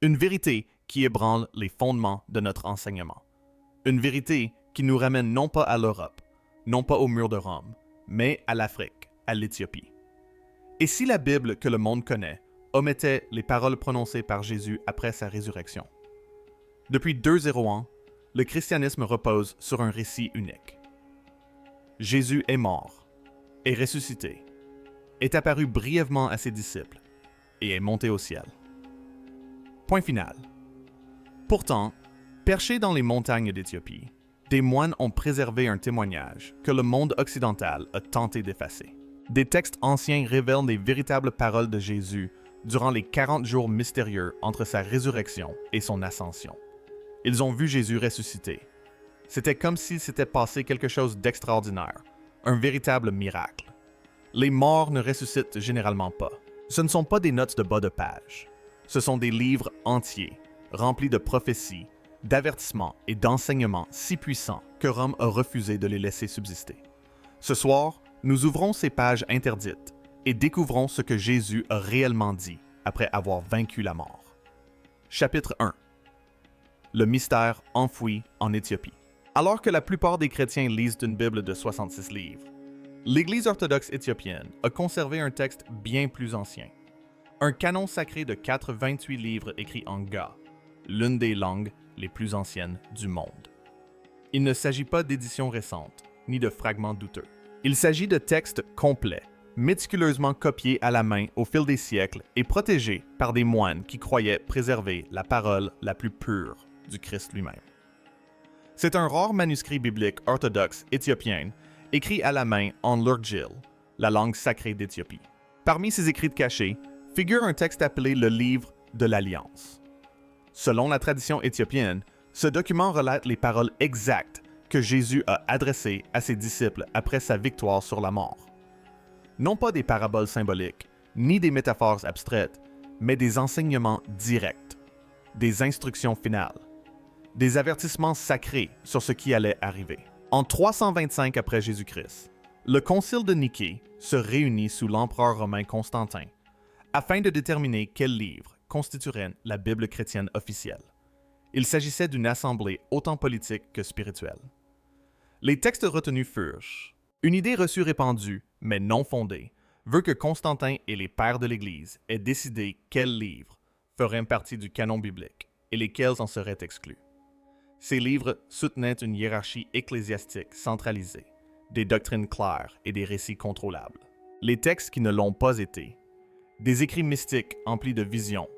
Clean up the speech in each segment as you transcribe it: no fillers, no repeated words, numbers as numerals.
Une vérité qui ébranle les fondements de notre enseignement. Une vérité qui nous ramène non pas à l'Europe, non pas au mur de Rome, mais à l'Afrique, à l'Éthiopie. Et si la Bible que le monde connaît omettait les paroles prononcées par Jésus après sa résurrection? Depuis 2000 ans, le christianisme repose sur un récit unique. Jésus est mort, est ressuscité, est apparu brièvement à ses disciples et est monté au ciel. Point final. Pourtant, perchés dans les montagnes d'Éthiopie, des moines ont préservé un témoignage que le monde occidental a tenté d'effacer. Des textes anciens révèlent les véritables paroles de Jésus durant les 40 jours mystérieux entre sa résurrection et son ascension. Ils ont vu Jésus ressusciter. C'était comme s'il s'était passé quelque chose d'extraordinaire, un véritable miracle. Les morts ne ressuscitent généralement pas. Ce ne sont pas des notes de bas de page. Ce sont des livres entiers, remplis de prophéties, d'avertissements et d'enseignements si puissants que Rome a refusé de les laisser subsister. Ce soir, nous ouvrons ces pages interdites et découvrons ce que Jésus a réellement dit après avoir vaincu la mort. Chapitre 1. Le mystère enfoui en Éthiopie. Alors que la plupart des chrétiens lisent une Bible de 66 livres, l'Église orthodoxe éthiopienne a conservé un texte bien plus ancien. Un canon sacré de 428 livres écrits en Ga, l'une des langues les plus anciennes du monde. Il ne s'agit pas d'éditions récentes, ni de fragments douteux. Il s'agit de textes complets, méticuleusement copiés à la main au fil des siècles et protégés par des moines qui croyaient préserver la parole la plus pure du Christ lui-même. C'est un rare manuscrit biblique orthodoxe éthiopien écrit à la main en l'Urgil, la langue sacrée d'Éthiopie. Parmi ces écrits cachés, figure un texte appelé le Livre de l'Alliance. Selon la tradition éthiopienne, ce document relate les paroles exactes que Jésus a adressées à ses disciples après sa victoire sur la mort. Non pas des paraboles symboliques, ni des métaphores abstraites, mais des enseignements directs, des instructions finales, des avertissements sacrés sur ce qui allait arriver. En 325 après Jésus-Christ, le concile de Niquée se réunit sous l'empereur romain Constantin afin de déterminer quel livre constituerait la Bible chrétienne officielle. Il s'agissait d'une assemblée autant politique que spirituelle. Les textes retenus furent: une idée reçue répandue, mais non fondée, veut que Constantin et les pères de l'Église aient décidé quels livres feraient partie du canon biblique et lesquels en seraient exclus. Ces livres soutenaient une hiérarchie ecclésiastique centralisée, des doctrines claires et des récits contrôlables. Les textes qui ne l'ont pas été, des écrits mystiques emplis de visions,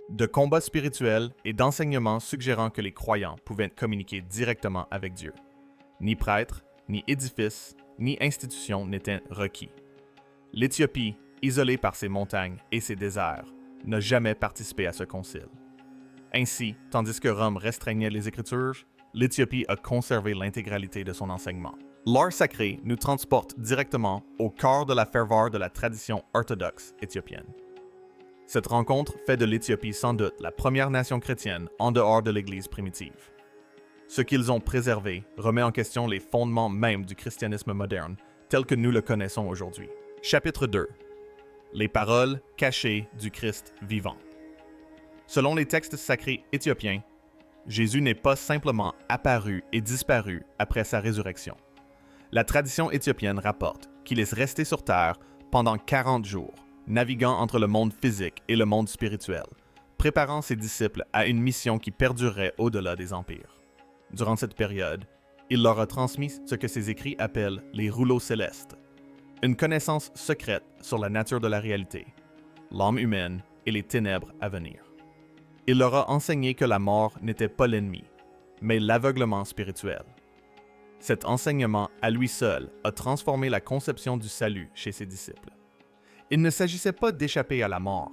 de combats spirituels et d'enseignements suggérant que les croyants pouvaient communiquer directement avec Dieu. Ni prêtre, ni édifice, ni institution n'étaient requis. L'Éthiopie, isolée par ses montagnes et ses déserts, n'a jamais participé à ce concile. Ainsi, tandis que Rome restreignait les Écritures, l'Éthiopie a conservé l'intégralité de son enseignement. L'art sacré nous transporte directement au cœur de la ferveur de la tradition orthodoxe éthiopienne. Cette rencontre fait de l'Éthiopie sans doute la première nation chrétienne en dehors de l'Église primitive. Ce qu'ils ont préservé remet en question les fondements mêmes du christianisme moderne tel que nous le connaissons aujourd'hui. Chapitre 2. Les paroles cachées du Christ vivant. Selon les textes sacrés éthiopiens, Jésus n'est pas simplement apparu et disparu après sa résurrection. La tradition éthiopienne rapporte qu'il est resté sur terre pendant 40 jours, naviguant entre le monde physique et le monde spirituel, préparant ses disciples à une mission qui perdurerait au-delà des empires. Durant cette période, il leur a transmis ce que ses écrits appellent les rouleaux célestes, une connaissance secrète sur la nature de la réalité, l'âme humaine et les ténèbres à venir. Il leur a enseigné que la mort n'était pas l'ennemi, mais l'aveuglement spirituel. Cet enseignement, à lui seul, a transformé la conception du salut chez ses disciples. Il ne s'agissait pas d'échapper à la mort,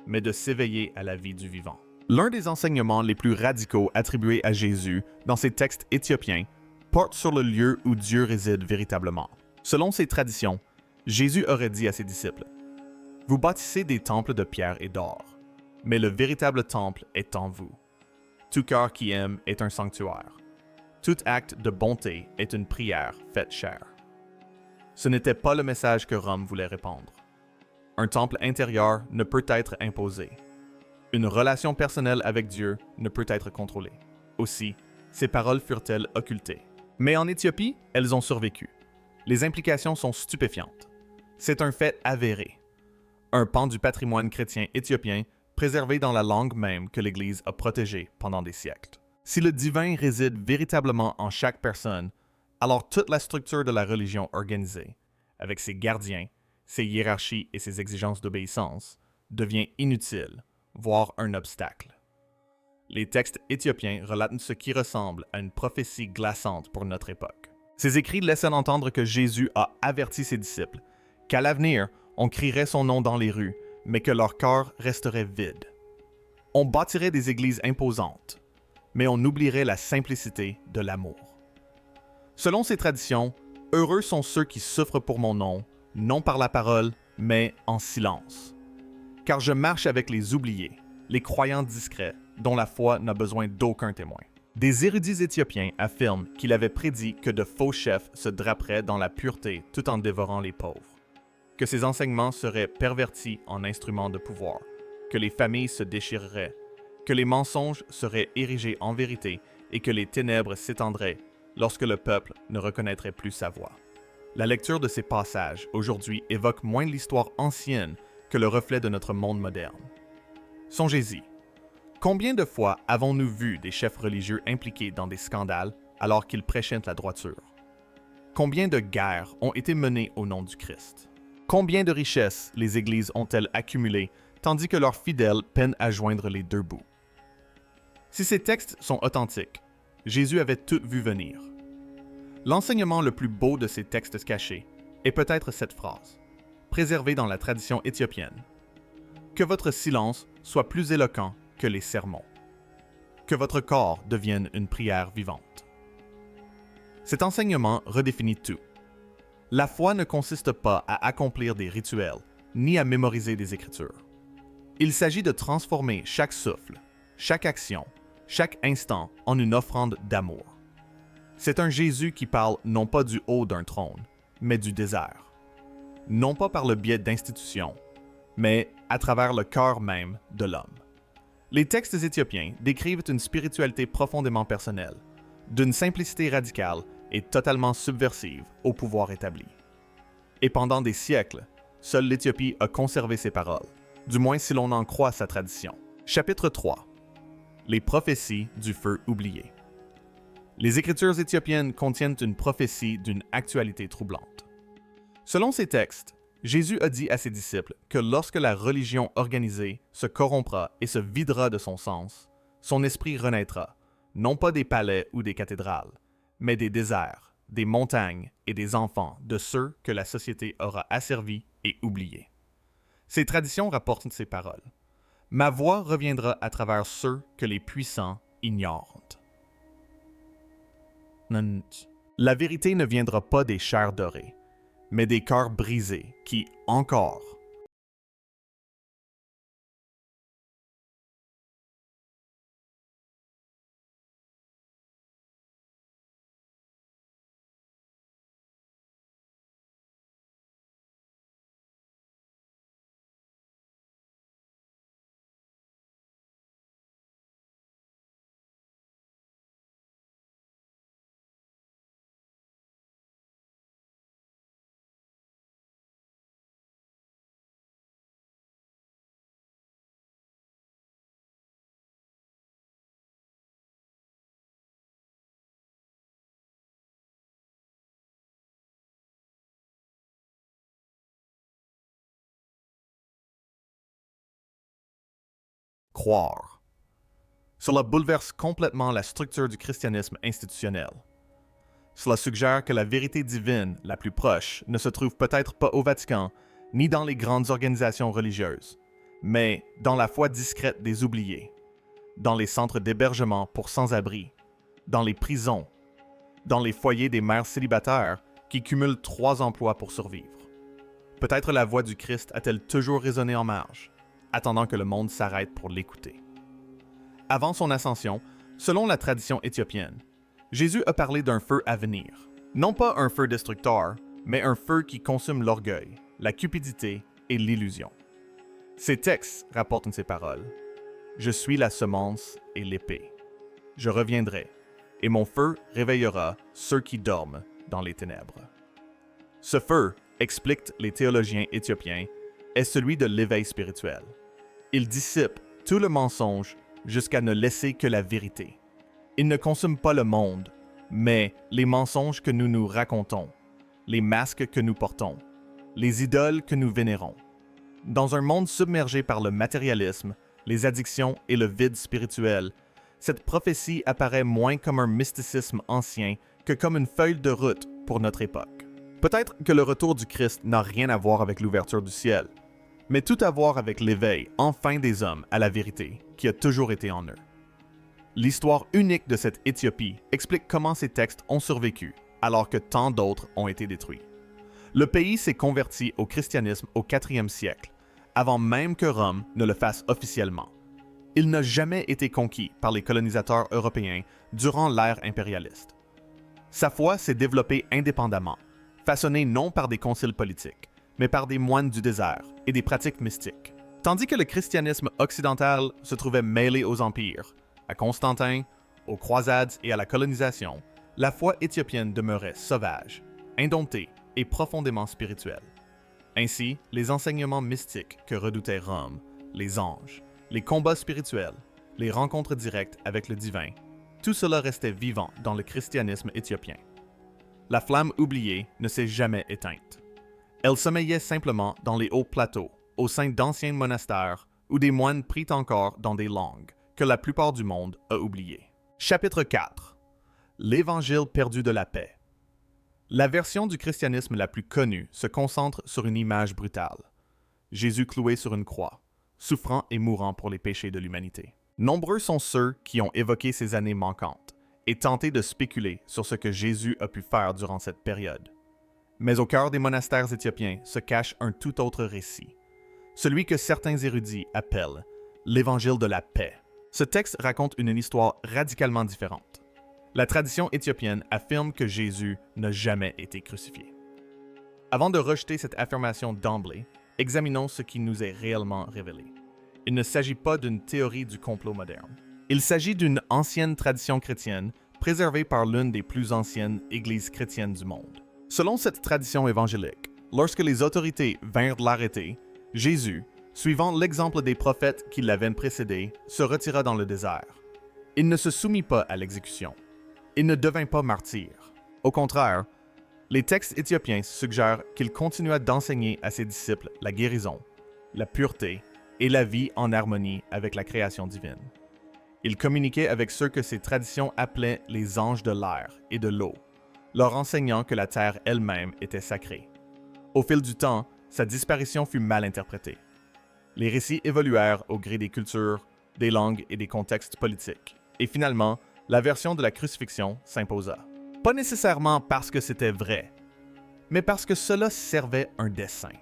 mais de s'éveiller à la vie du vivant. L'un des enseignements les plus radicaux attribués à Jésus dans ces textes éthiopiens porte sur le lieu où Dieu réside véritablement. Selon ces traditions, Jésus aurait dit à ses disciples: « Vous bâtissez des temples de pierre et d'or, mais le véritable temple est en vous. Tout cœur qui aime est un sanctuaire. Tout acte de bonté est une prière faite chair. » Ce n'était pas le message que Rome voulait répandre. Un temple intérieur ne peut être imposé. Une relation personnelle avec Dieu ne peut être contrôlée. Aussi, ces paroles furent-elles occultées. Mais en Éthiopie, elles ont survécu. Les implications sont stupéfiantes. C'est un fait avéré. Un pan du patrimoine chrétien éthiopien préservé dans la langue même que l'Église a protégée pendant des siècles. Si le divin réside véritablement en chaque personne, alors toute la structure de la religion organisée, avec ses gardiens, ses hiérarchies et ses exigences d'obéissance, devient inutile, voire un obstacle. Les textes éthiopiens relatent ce qui ressemble à une prophétie glaçante pour notre époque. Ces écrits laissent entendre que Jésus a averti ses disciples qu'à l'avenir, on crierait son nom dans les rues, mais que leur cœur resterait vide. On bâtirait des églises imposantes, mais on oublierait la simplicité de l'amour. Selon ces traditions, heureux sont ceux qui souffrent pour mon nom, non par la parole, mais en silence. Car je marche avec les oubliés, les croyants discrets, dont la foi n'a besoin d'aucun témoin. Des érudits éthiopiens affirment qu'il avait prédit que de faux chefs se draperaient dans la pureté tout en dévorant les pauvres, que ces enseignements seraient pervertis en instruments de pouvoir, que les familles se déchireraient, que les mensonges seraient érigés en vérité et que les ténèbres s'étendraient lorsque le peuple ne reconnaîtrait plus sa voix. La lecture de ces passages aujourd'hui évoque moins l'histoire ancienne que le reflet de notre monde moderne. Songez-y. Combien de fois avons-nous vu des chefs religieux impliqués dans des scandales alors qu'ils prêchaient la droiture? Combien de guerres ont été menées au nom du Christ? Combien de richesses les églises ont-elles accumulées tandis que leurs fidèles peinent à joindre les deux bouts? Si ces textes sont authentiques, Jésus avait tout vu venir. L'enseignement le plus beau de ces textes cachés est peut-être cette phrase, préservée dans la tradition éthiopienne. Que votre silence soit plus éloquent que les sermons. Que votre corps devienne une prière vivante. Cet enseignement redéfinit tout. La foi ne consiste pas à accomplir des rituels, ni à mémoriser des écritures. Il s'agit de transformer chaque souffle, chaque action, chaque instant en une offrande d'amour. C'est un Jésus qui parle non pas du haut d'un trône, mais du désert. Non pas par le biais d'institutions, mais à travers le cœur même de l'homme. Les textes éthiopiens décrivent une spiritualité profondément personnelle, d'une simplicité radicale et totalement subversive au pouvoir établi. Et pendant des siècles, seule l'Éthiopie a conservé ses paroles, du moins si l'on en croit sa tradition. Chapitre 3. Les prophéties du feu oublié. Les Écritures éthiopiennes contiennent une prophétie d'une actualité troublante. Selon ces textes, Jésus a dit à ses disciples que lorsque la religion organisée se corrompra et se videra de son sens, son esprit renaîtra, non pas des palais ou des cathédrales, mais des déserts, des montagnes et des enfants de ceux que la société aura asservis et oubliés. Ces traditions rapportent ces paroles. Ma voix reviendra à travers ceux que les puissants ignorent. La vérité ne viendra pas des chairs dorées, mais des cœurs brisés qui, encore, croire. Cela bouleverse complètement la structure du christianisme institutionnel. Cela suggère que la vérité divine la plus proche ne se trouve peut-être pas au Vatican, ni dans les grandes organisations religieuses, mais dans la foi discrète des oubliés, dans les centres d'hébergement pour sans-abri, dans les prisons, dans les foyers des mères célibataires qui cumulent 3 emplois pour survivre. Peut-être la voix du Christ a-t-elle toujours résonné en marge, attendant que le monde s'arrête pour l'écouter. Avant son ascension, selon la tradition éthiopienne, Jésus a parlé d'un feu à venir. Non pas un feu destructeur, mais un feu qui consume l'orgueil, la cupidité et l'illusion. Ces textes rapportent ces paroles. je suis la semence et l'épée. Je reviendrai, et mon feu réveillera ceux qui dorment dans les ténèbres. Ce feu, expliquent les théologiens éthiopiens, est celui de l'éveil spirituel. Il dissipe tout le mensonge jusqu'à ne laisser que la vérité. Il ne consume pas le monde, mais les mensonges que nous nous racontons, les masques que nous portons, les idoles que nous vénérons. Dans un monde submergé par le matérialisme, les addictions et le vide spirituel, cette prophétie apparaît moins comme un mysticisme ancien que comme une feuille de route pour notre époque. Peut-être que le retour du Christ n'a rien à voir avec l'ouverture du ciel, mais tout à voir avec l'éveil enfin des hommes à la vérité qui a toujours été en eux. L'histoire unique de cette Éthiopie explique comment ces textes ont survécu alors que tant d'autres ont été détruits. Le pays s'est converti au christianisme au 4e siècle, avant même que Rome ne le fasse officiellement. Il n'a jamais été conquis par les colonisateurs européens durant l'ère impérialiste. Sa foi s'est développée indépendamment, façonnée non par des conciles politiques, mais par des moines du désert et des pratiques mystiques. Tandis que le christianisme occidental se trouvait mêlé aux empires, à Constantin, aux croisades et à la colonisation, la foi éthiopienne demeurait sauvage, indomptée et profondément spirituelle. Ainsi, les enseignements mystiques que redoutait Rome, les anges, les combats spirituels, les rencontres directes avec le divin, tout cela restait vivant dans le christianisme éthiopien. La flamme oubliée ne s'est jamais éteinte. Elle sommeillait simplement dans les hauts plateaux, au sein d'anciens monastères où des moines prient encore dans des langues que la plupart du monde a oubliées. Chapitre 4. L'Évangile perdu de la paix. La version du christianisme la plus connue se concentre sur une image brutale. Jésus cloué sur une croix, souffrant et mourant pour les péchés de l'humanité. Nombreux sont ceux qui ont évoqué ces années manquantes et tenté de spéculer sur ce que Jésus a pu faire durant cette période. Mais au cœur des monastères éthiopiens se cache un tout autre récit, celui que certains érudits appellent l'Évangile de la paix. Ce texte raconte une histoire radicalement différente. La tradition éthiopienne affirme que Jésus n'a jamais été crucifié. Avant de rejeter cette affirmation d'emblée, examinons ce qui nous est réellement révélé. Il ne s'agit pas d'une théorie du complot moderne. Il s'agit d'une ancienne tradition chrétienne préservée par l'une des plus anciennes églises chrétiennes du monde. Selon cette tradition évangélique, lorsque les autorités vinrent l'arrêter, Jésus, suivant l'exemple des prophètes qui l'avaient précédé, se retira dans le désert. Il ne se soumit pas à l'exécution. Il ne devint pas martyr. Au contraire, les textes éthiopiens suggèrent qu'il continua d'enseigner à ses disciples la guérison, la pureté et la vie en harmonie avec la création divine. Il communiquait avec ceux que ses traditions appelaient les anges de l'air et de l'eau, leur enseignant que la terre elle-même était sacrée. Au fil du temps, sa disparition fut mal interprétée. Les récits évoluèrent au gré des cultures, des langues et des contextes politiques, et finalement, la version de la crucifixion s'imposa. Pas nécessairement parce que c'était vrai, mais parce que cela servait un dessein.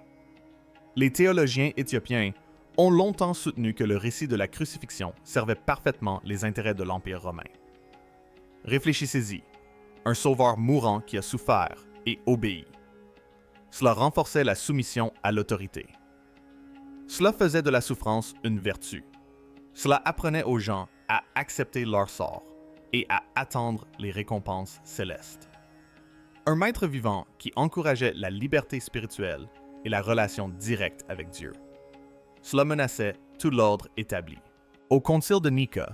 Les théologiens éthiopiens ont longtemps soutenu que le récit de la crucifixion servait parfaitement les intérêts de l'Empire romain. Réfléchissez-y, un sauveur mourant qui a souffert et obéi. Cela renforçait la soumission à l'autorité. Cela faisait de la souffrance une vertu. Cela apprenait aux gens à accepter leur sort et à attendre les récompenses célestes. Un maître vivant qui encourageait la liberté spirituelle et la relation directe avec Dieu. Cela menaçait tout l'ordre établi. Au concile de Nica,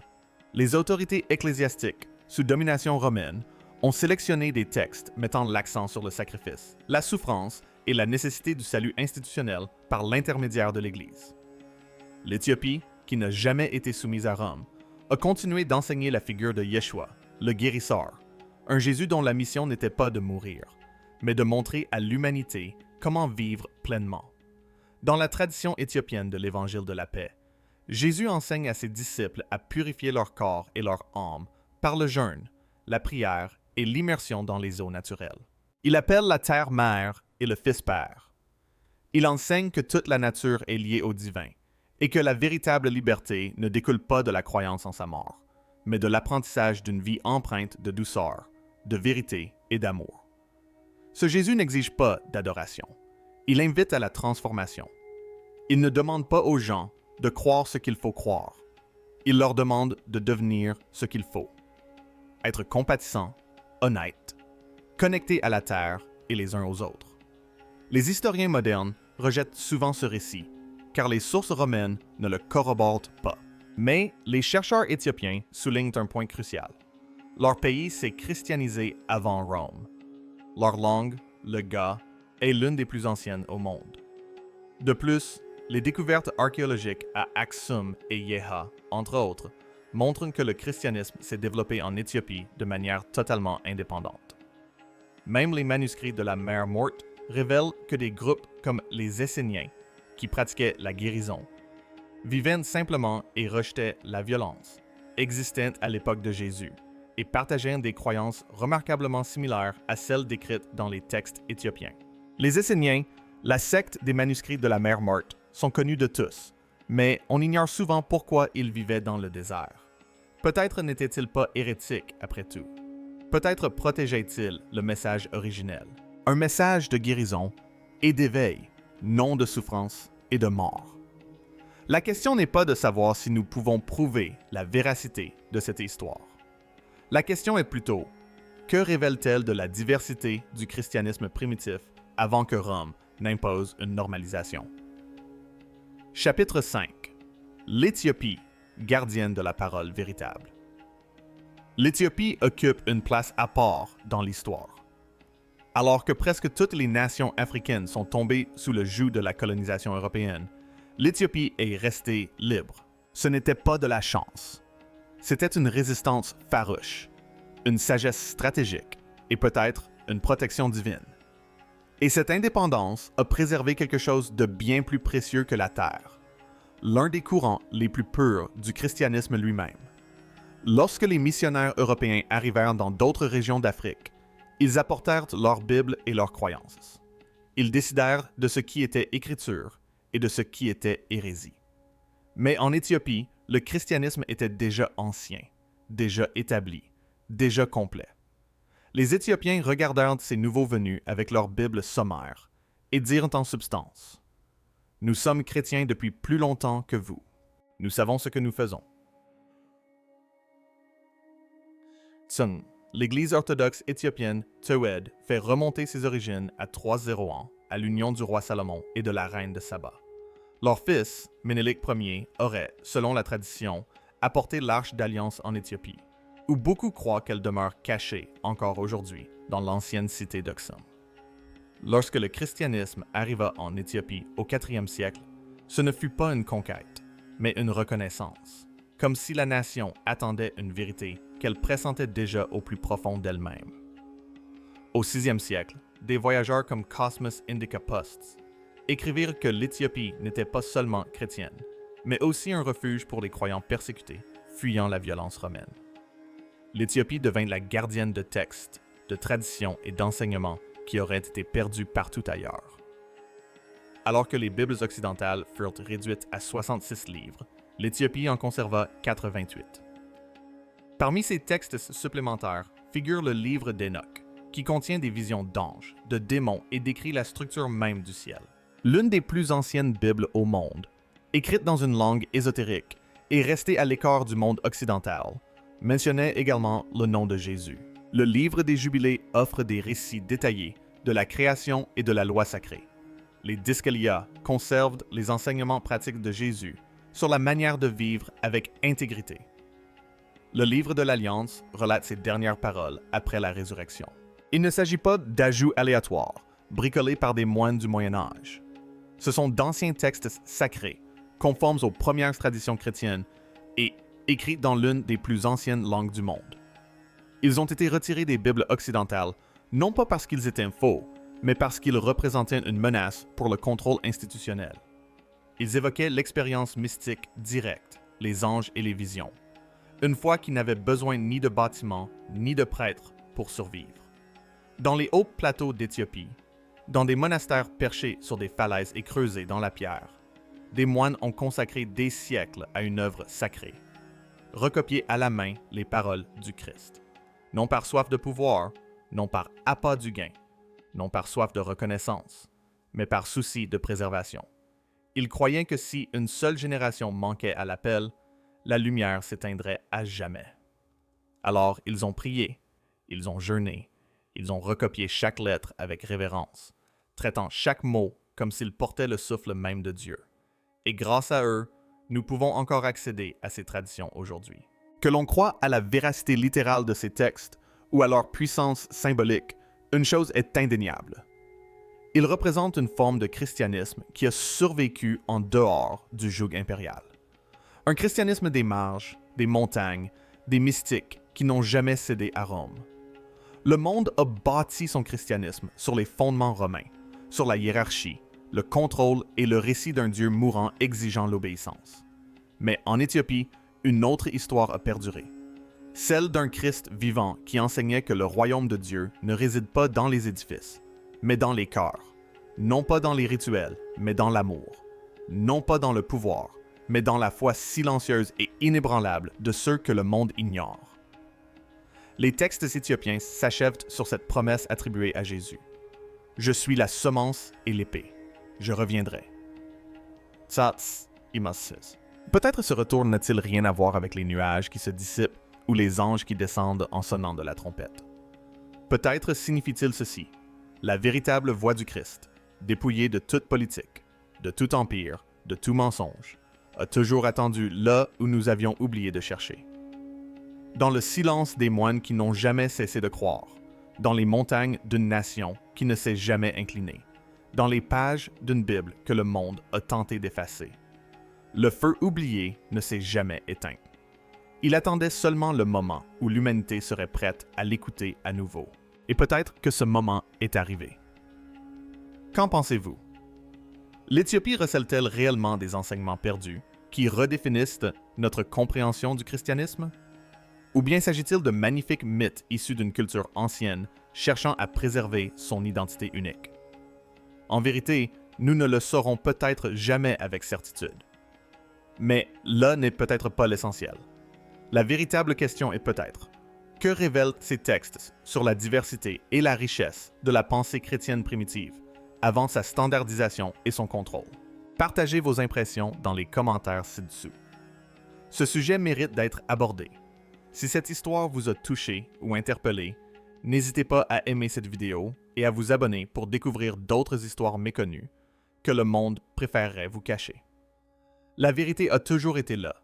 les autorités ecclésiastiques, sous domination romaine, ont sélectionné des textes mettant l'accent sur le sacrifice, la souffrance et la nécessité du salut institutionnel par l'intermédiaire de l'Église. L'Éthiopie, qui n'a jamais été soumise à Rome, a continué d'enseigner la figure de Yeshua, le guérisseur, un Jésus dont la mission n'était pas de mourir, mais de montrer à l'humanité comment vivre pleinement. Dans la tradition éthiopienne de l'Évangile de la paix, Jésus enseigne à ses disciples à purifier leur corps et leur âme par le jeûne, la prière et l'immersion dans les eaux naturelles. Il appelle la terre mère et le Fils père. Il enseigne que toute la nature est liée au divin et que la véritable liberté ne découle pas de la croyance en sa mort, mais de l'apprentissage d'une vie empreinte de douceur, de vérité et d'amour. Ce Jésus n'exige pas d'adoration. Il invite à la transformation. Il ne demande pas aux gens de croire ce qu'il faut croire. Il leur demande de devenir ce qu'il faut. Être compatissant, honnête, connecté à la terre et les uns aux autres. Les historiens modernes rejettent souvent ce récit, car les sources romaines ne le corroborent pas. Mais les chercheurs éthiopiens soulignent un point crucial. Leur pays s'est christianisé avant Rome. Leur langue, le Ga, est l'une des plus anciennes au monde. De plus, les découvertes archéologiques à Aksum et Yeha, entre autres, montrent que le christianisme s'est développé en Éthiopie de manière totalement indépendante. Même les manuscrits de la mer Morte révèlent que des groupes comme les Esséniens, qui pratiquaient la guérison, vivaient simplement et rejetaient la violence, existante à l'époque de Jésus, et partageaient des croyances remarquablement similaires à celles décrites dans les textes éthiopiens. Les Esséniens, la secte des manuscrits de la mer Morte, sont connus de tous, mais on ignore souvent pourquoi ils vivaient dans le désert. Peut-être n'étaient-ils pas hérétiques après tout. Peut-être protégeaient-ils le message originel. Un message de guérison et d'éveil, non de souffrance et de mort. La question n'est pas de savoir si nous pouvons prouver la véracité de cette histoire. La question est plutôt, que révèle-t-elle de la diversité du christianisme primitif avant que Rome n'impose une normalisation? Chapitre 5. L'Éthiopie, gardienne de la parole véritable. L'Éthiopie occupe une place à part dans l'histoire. Alors que presque toutes les nations africaines sont tombées sous le joug de la colonisation européenne, l'Éthiopie est restée libre. Ce n'était pas de la chance. C'était une résistance farouche, une sagesse stratégique et peut-être une protection divine. Et cette indépendance a préservé quelque chose de bien plus précieux que la terre, l'un des courants les plus purs du christianisme lui-même. Lorsque les missionnaires européens arrivèrent dans d'autres régions d'Afrique, ils apportèrent leur Bible et leurs croyances. Ils décidèrent de ce qui était écriture et de ce qui était hérésie. Mais en Éthiopie, le christianisme était déjà ancien, déjà établi, déjà complet. Les Éthiopiens regardèrent ces nouveaux venus avec leur Bible sommaire et dirent en substance : « Nous sommes chrétiens depuis plus longtemps que vous. Nous savons ce que nous faisons. » Tsung, l'Église orthodoxe éthiopienne Tewed fait remonter ses origines à 301, à l'union du roi Salomon et de la reine de Saba. Leur fils, Ménélik Ier, aurait, selon la tradition, apporté l'arche d'alliance en Éthiopie, où beaucoup croient qu'elle demeure cachée encore aujourd'hui dans l'ancienne cité d'Aksum. Lorsque le christianisme arriva en Éthiopie au IVe siècle, ce ne fut pas une conquête, mais une reconnaissance, comme si la nation attendait une vérité qu'elle pressentait déjà au plus profond d'elle-même. Au VIe siècle, des voyageurs comme Cosmas Indicopustes écrivirent que l'Éthiopie n'était pas seulement chrétienne, mais aussi un refuge pour les croyants persécutés, fuyant la violence romaine. L'Éthiopie devint la gardienne de textes, de traditions et d'enseignements qui auraient été perdus partout ailleurs. Alors que les Bibles occidentales furent réduites à 66 livres, l'Éthiopie en conserva 88. Parmi ces textes supplémentaires figure le livre d'Enoch, qui contient des visions d'anges, de démons et décrit la structure même du ciel. L'une des plus anciennes Bibles au monde, écrite dans une langue ésotérique et restée à l'écart du monde occidental, mentionnait également le nom de Jésus. Le livre des Jubilés offre des récits détaillés de la création et de la loi sacrée. Les Discalia conservent les enseignements pratiques de Jésus sur la manière de vivre avec intégrité. Le livre de l'Alliance relate ses dernières paroles après la résurrection. Il ne s'agit pas d'ajouts aléatoires, bricolés par des moines du Moyen Âge. Ce sont d'anciens textes sacrés, conformes aux premières traditions chrétiennes et écrits dans l'une des plus anciennes langues du monde. Ils ont été retirés des Bibles occidentales, non pas parce qu'ils étaient faux, mais parce qu'ils représentaient une menace pour le contrôle institutionnel. Ils évoquaient l'expérience mystique directe, les anges et les visions, une foi qui n'avait besoin ni de bâtiments ni de prêtres pour survivre. Dans les hauts plateaux d'Éthiopie, dans des monastères perchés sur des falaises et creusés dans la pierre, des moines ont consacré des siècles à une œuvre sacrée, recopier à la main les paroles du Christ, non par soif de pouvoir, non par appât du gain, non par soif de reconnaissance, mais par souci de préservation. Ils croyaient que si une seule génération manquait à l'appel, la lumière s'éteindrait à jamais. Alors ils ont prié, ils ont jeûné, ils ont recopié chaque lettre avec révérence, traitant chaque mot comme s'il portait le souffle même de Dieu. Et grâce à eux, nous pouvons encore accéder à ces traditions aujourd'hui. Que l'on croit à la véracité littérale de ces textes ou à leur puissance symbolique, une chose est indéniable. Ils représentent une forme de christianisme qui a survécu en dehors du joug impérial. Un christianisme des marges, des montagnes, des mystiques qui n'ont jamais cédé à Rome. Le monde a bâti son christianisme sur les fondements romains, sur la hiérarchie, le contrôle et le récit d'un Dieu mourant exigeant l'obéissance. Mais en Éthiopie, une autre histoire a perduré. Celle d'un Christ vivant qui enseignait que le royaume de Dieu ne réside pas dans les édifices, mais dans les cœurs. Non pas dans les rituels, mais dans l'amour. Non pas dans le pouvoir, mais dans la foi silencieuse et inébranlable de ceux que le monde ignore. Les textes éthiopiens s'achèvent sur cette promesse attribuée à Jésus. « Je suis la semence et l'épée. Je reviendrai. » Tsats imasis. Peut-être ce retour n'a-t-il rien à voir avec les nuages qui se dissipent ou les anges qui descendent en sonnant de la trompette. Peut-être signifie-t-il ceci: la véritable voix du Christ, dépouillée de toute politique, de tout empire, de tout mensonge, a toujours attendu là où nous avions oublié de chercher. Dans le silence des moines qui n'ont jamais cessé de croire, dans les montagnes d'une nation qui ne s'est jamais inclinée, dans les pages d'une Bible que le monde a tenté d'effacer. Le feu oublié ne s'est jamais éteint. Il attendait seulement le moment où l'humanité serait prête à l'écouter à nouveau. Et peut-être que ce moment est arrivé. Qu'en pensez-vous? L'Éthiopie recèle-t-elle réellement des enseignements perdus qui redéfinissent notre compréhension du christianisme? Ou bien s'agit-il de magnifiques mythes issus d'une culture ancienne cherchant à préserver son identité unique? En vérité, nous ne le saurons peut-être jamais avec certitude. Mais là n'est peut-être pas l'essentiel. La véritable question est peut-être: que révèlent ces textes sur la diversité et la richesse de la pensée chrétienne primitive avant sa standardisation et son contrôle? Partagez vos impressions dans les commentaires ci-dessous. Ce sujet mérite d'être abordé. Si cette histoire vous a touché ou interpellé, n'hésitez pas à aimer cette vidéo et à vous abonner pour découvrir d'autres histoires méconnues que le monde préférerait vous cacher. La vérité a toujours été là,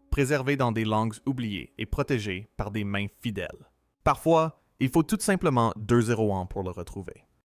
préservée dans des langues oubliées et protégée par des mains fidèles. Parfois, il faut tout simplement 2 0 ans pour le retrouver.